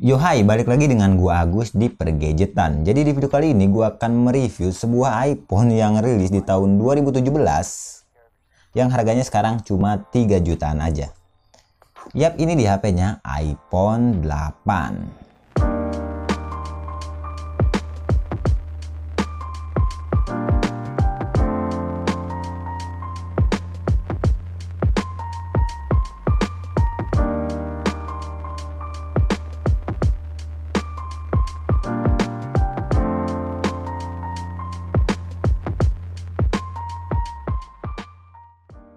Yo hai, balik lagi dengan gua Agus di Pergadgetan. Jadi di video kali ini gua akan mereview sebuah iPhone yang rilis di tahun 2017 yang harganya sekarang cuma 3 jutaan aja. Yap, ini di HP-nya iPhone 8.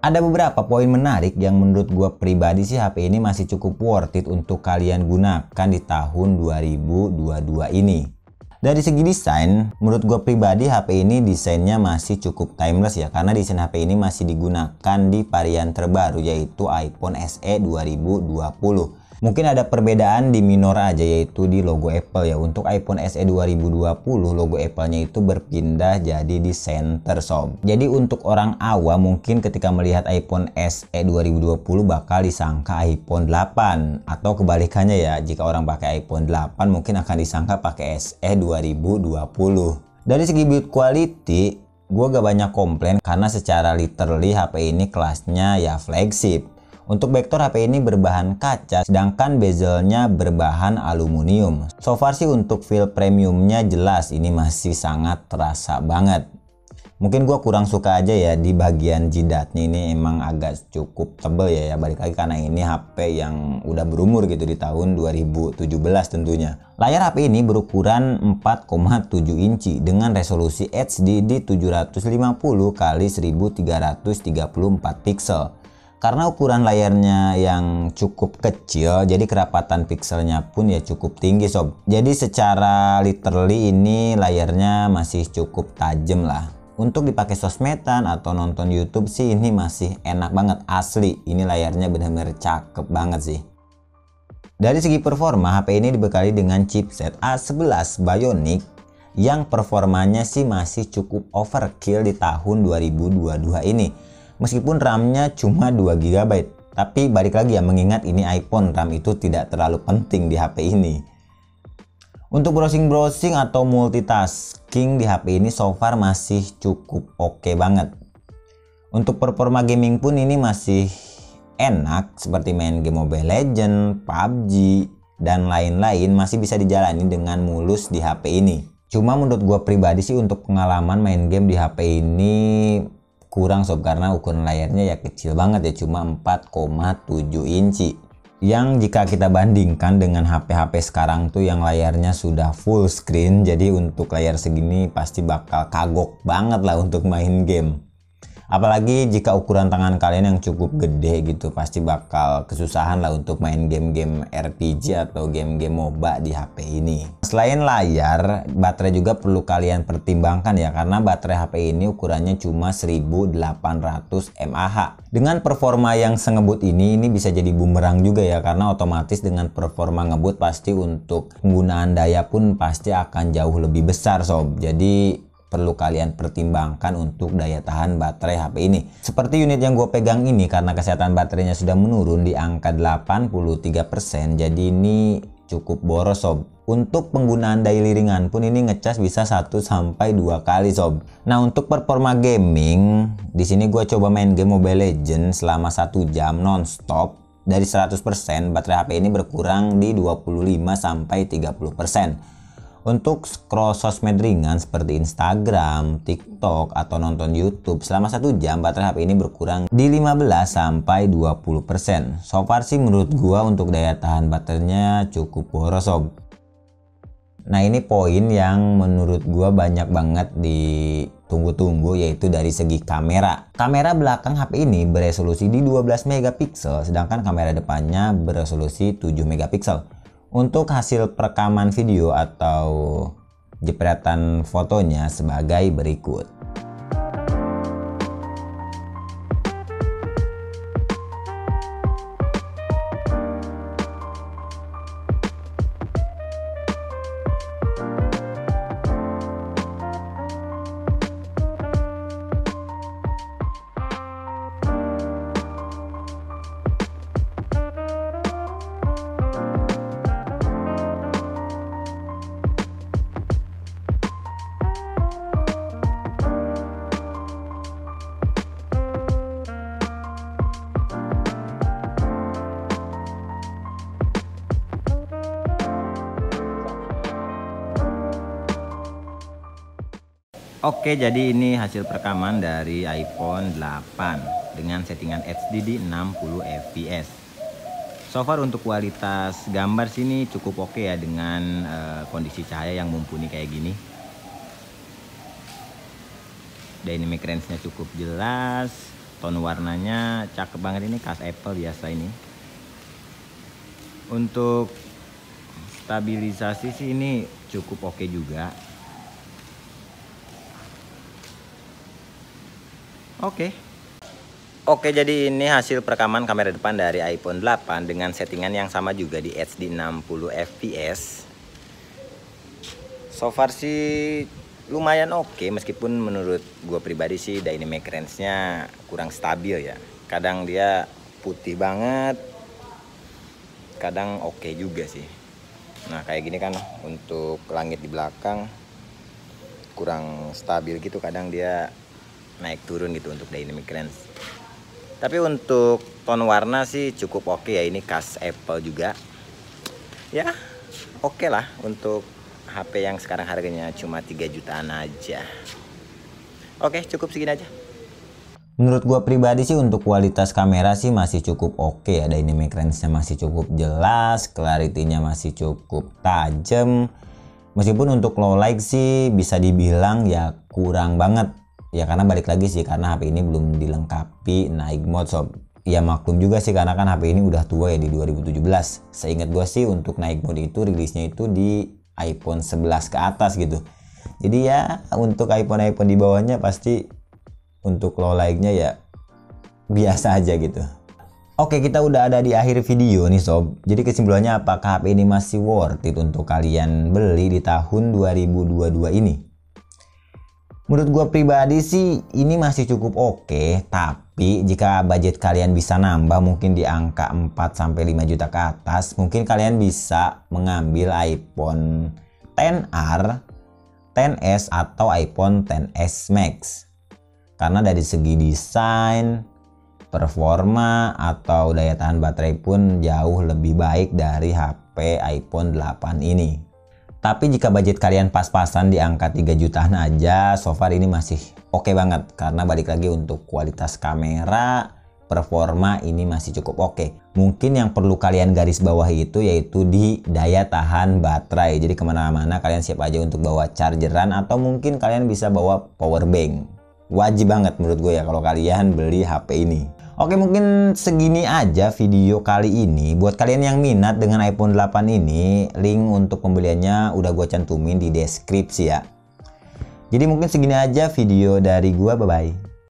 Ada beberapa poin menarik yang menurut gua pribadi sih HP ini masih cukup worth it untuk kalian gunakan di tahun 2022 ini. Dari segi desain, menurut gua pribadi HP ini desainnya masih cukup timeless ya, karena desain HP ini masih digunakan di varian terbaru yaitu iPhone SE 2020. Mungkin ada perbedaan di minor aja, yaitu di logo Apple ya. Untuk iPhone SE 2020 logo Apple-nya itu berpindah jadi di center sob. Jadi untuk orang awam mungkin ketika melihat iPhone SE 2020 bakal disangka iPhone 8, atau kebalikannya ya, jika orang pakai iPhone 8 mungkin akan disangka pakai SE 2020. Dari segi build quality gue gak banyak komplain, karena secara literally HP ini kelasnya ya flagship. Untuk backtor HP ini berbahan kaca, sedangkan bezelnya berbahan aluminium. So far sih untuk feel premiumnya jelas ini masih sangat terasa banget. Mungkin gua kurang suka aja ya di bagian jidatnya, ini emang agak cukup tebel ya, balik lagi karena ini HP yang udah berumur gitu di tahun 2017 tentunya. Layar HP ini berukuran 4,7 inci dengan resolusi HD di 750 x 1334 pixel. Karena ukuran layarnya yang cukup kecil, jadi kerapatan pixelnya pun ya cukup tinggi sob. Jadi secara literally ini layarnya masih cukup tajam lah. Untuk dipakai sosmedan atau nonton YouTube sih ini masih enak banget, asli. Ini layarnya benar-benar cakep banget sih. Dari segi performa, HP ini dibekali dengan chipset A11 Bionic yang performanya sih masih cukup overkill di tahun 2022 ini. Meskipun RAM-nya cuma 2 GB, tapi balik lagi ya, mengingat ini iPhone, RAM itu tidak terlalu penting di HP ini. Untuk browsing atau multitasking di HP ini so far masih cukup oke banget. Untuk performa gaming pun ini masih enak, seperti main game Mobile Legends, PUBG, dan lain-lain masih bisa dijalani dengan mulus di HP ini. Cuma menurut gua pribadi sih untuk pengalaman main game di HP ini kurang sob, karena ukuran layarnya ya kecil banget ya, cuma 4,7 inci. Yang jika kita bandingkan dengan HP-HP sekarang tuh yang layarnya sudah full screen, jadi untuk layar segini pasti bakal kagok banget lah untuk main game. Apalagi jika ukuran tangan kalian yang cukup gede gitu, pasti bakal kesusahan lah untuk main game-game RPG atau game-game MOBA di HP ini. Selain layar, baterai juga perlu kalian pertimbangkan ya, karena baterai HP ini ukurannya cuma 1800 mAh. Dengan performa yang sengebut ini bisa jadi bumerang juga ya, karena otomatis dengan performa ngebut pasti untuk penggunaan daya pun pasti akan jauh lebih besar sob. Jadi perlu kalian pertimbangkan untuk daya tahan baterai HP ini. Seperti unit yang gue pegang ini, karena kesehatan baterainya sudah menurun di angka 83%, jadi ini cukup boros sob. Untuk penggunaan daily ringan pun ini ngecas bisa 1-2 kali sob. Nah untuk performa gaming, di sini gue coba main game Mobile Legends selama 1 jam non-stop. Dari 100% baterai HP ini berkurang di 25-30%. Untuk scroll sosmed ringan seperti Instagram, TikTok, atau nonton YouTube selama 1 jam baterai HP ini berkurang di 15-20%. So far sih menurut gua untuk daya tahan baterainya cukup boros sob. Nah ini poin yang menurut gua banyak banget ditunggu-tunggu, yaitu dari segi kamera. Kamera belakang HP ini beresolusi di 12 megapiksel, sedangkan kamera depannya beresolusi 7 megapiksel. Untuk hasil perekaman video atau jepretan fotonya sebagai berikut. Oke, jadi ini hasil perekaman dari iPhone 8 dengan settingan HD di 60 fps. So far untuk kualitas gambar sini cukup oke ya dengan kondisi cahaya yang mumpuni kayak gini. Dynamic range-nya cukup jelas, tone warnanya cakep banget, ini khas Apple biasa ini. Untuk stabilisasi sih ini cukup oke juga. Oke, jadi ini hasil perekaman kamera depan dari iPhone 8 dengan settingan yang sama juga di HD 60 fps. So far sih lumayan oke, meskipun menurut gue pribadi sih dynamic range-nya kurang stabil ya. Kadang dia putih banget, kadang oke juga sih. Nah kayak gini kan untuk langit di belakang kurang stabil gitu, kadang dia naik turun gitu untuk dynamic range. Tapi untuk tone warna sih cukup oke ya, ini khas Apple juga. Ya oke lah untuk HP yang sekarang harganya cuma 3 jutaan aja. Oke, cukup segini aja. Menurut gua pribadi sih untuk kualitas kamera sih masih cukup oke ya. Dynamic range-nya masih cukup jelas, clarity-nya masih cukup tajam. Meskipun untuk low light sih bisa dibilang ya kurang banget. Ya karena balik lagi sih, karena HP ini belum dilengkapi night mode sob. Ya maklum juga sih karena kan HP ini udah tua ya di 2017. Seingat gua sih untuk night mode itu rilisnya itu di iPhone 11 ke atas gitu. Jadi ya untuk iPhone di bawahnya pasti untuk low light-nya ya biasa aja gitu. Oke, kita udah ada di akhir video nih sob. Jadi kesimpulannya, apakah HP ini masih worth it untuk kalian beli di tahun 2022 ini? Menurut gue pribadi sih ini masih cukup oke, tapi jika budget kalian bisa nambah mungkin di angka 4-5 juta ke atas, mungkin kalian bisa mengambil iPhone XR, XS atau iPhone XS Max. Karena dari segi desain, performa atau daya tahan baterai pun jauh lebih baik dari HP iPhone 8 ini. Tapi jika budget kalian pas-pasan di angka 3 jutaan aja, so far ini masih oke banget. Karena balik lagi untuk kualitas kamera, performa ini masih cukup oke. Mungkin yang perlu kalian garis bawahi itu yaitu di daya tahan baterai. Jadi kemana-mana kalian siap aja untuk bawa chargeran atau mungkin kalian bisa bawa power bank. Wajib banget menurut gue ya kalau kalian beli HP ini. Oke, mungkin segini aja video kali ini. Buat kalian yang minat dengan iPhone 8 ini, link untuk pembeliannya udah gue cantumin di deskripsi ya. Jadi mungkin segini aja video dari gue, bye-bye.